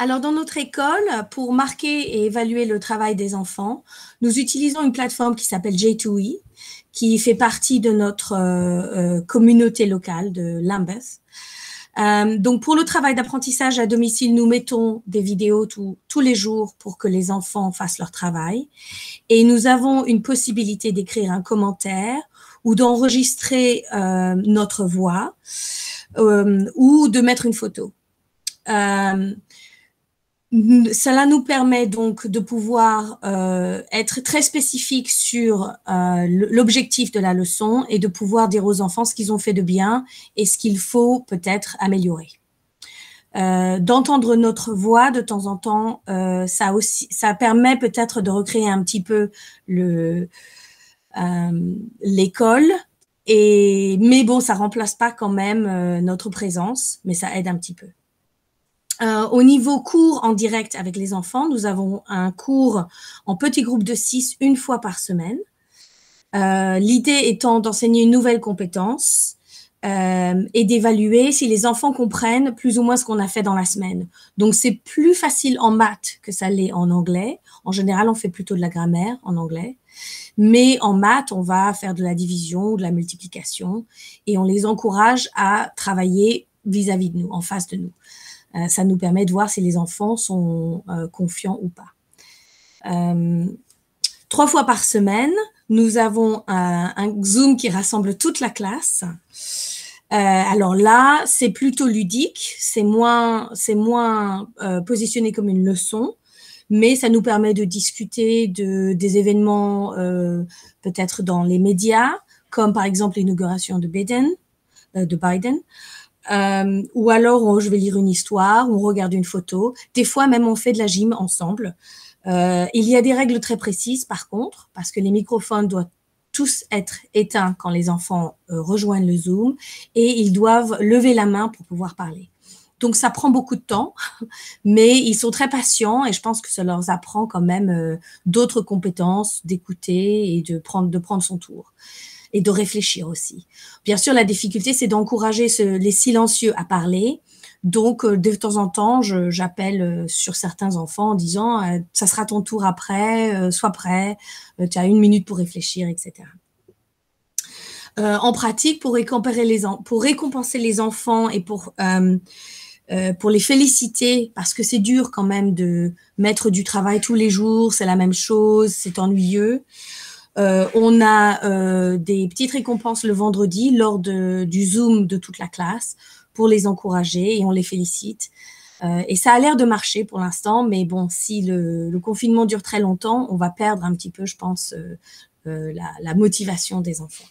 Alors, dans notre école, pour marquer et évaluer le travail des enfants, nous utilisons une plateforme qui s'appelle J2E, qui fait partie de notre communauté locale de Lambeth. Donc, pour le travail d'apprentissage à domicile, nous mettons des vidéos tous les jours pour que les enfants fassent leur travail. Et nous avons une possibilité d'écrire un commentaire ou d'enregistrer notre voix ou de mettre une photo. Cela nous permet donc de pouvoir être très spécifique sur l'objectif de la leçon et de pouvoir dire aux enfants ce qu'ils ont fait de bien et ce qu'il faut peut-être améliorer. D'entendre notre voix de temps en temps, ça permet peut-être de recréer un petit peu l'école, mais bon, ça remplace pas quand même notre présence, mais ça aide un petit peu. Au niveau cours en direct avec les enfants, nous avons un cours en petits groupes de 6 une fois par semaine. L'idée étant d'enseigner une nouvelle compétence et d'évaluer si les enfants comprennent plus ou moins ce qu'on a fait dans la semaine. Donc, c'est plus facile en maths que ça l'est en anglais. En général, on fait plutôt de la grammaire en anglais. Mais en maths, on va faire de la division ou de la multiplication et on les encourage à travailler vis-à-vis de nous, en face de nous. Ça nous permet de voir si les enfants sont confiants ou pas. 3 fois par semaine, nous avons un Zoom qui rassemble toute la classe. Alors là, c'est plutôt ludique, c'est moins positionné comme une leçon, mais ça nous permet de discuter des événements peut-être dans les médias, comme par exemple l'inauguration de Biden. Ou alors je vais lire une histoire, on regarde une photo. Des fois même on fait de la gym ensemble. Il y a des règles très précises par contre, parce que les microphones doivent tous être éteints quand les enfants rejoignent le Zoom et ils doivent lever la main pour pouvoir parler. Donc ça prend beaucoup de temps, mais ils sont très patients et je pense que ça leur apprend quand même d'autres compétences, d'écouter et de prendre son tour. Et de réfléchir aussi. Bien sûr, la difficulté, c'est d'encourager les silencieux à parler. Donc, de temps en temps, j'appelle sur certains enfants en disant « ça sera ton tour après, sois prêt, tu as 1 minute pour réfléchir, etc. » En pratique, pour récompenser les enfants et pour les féliciter, parce que c'est dur quand même de mettre du travail tous les jours, c'est la même chose, c'est ennuyeux. On a des petites récompenses le vendredi lors du Zoom de toute la classe pour les encourager et on les félicite. Et ça a l'air de marcher pour l'instant, mais bon, si le confinement dure très longtemps, on va perdre un petit peu, je pense, la motivation des enfants.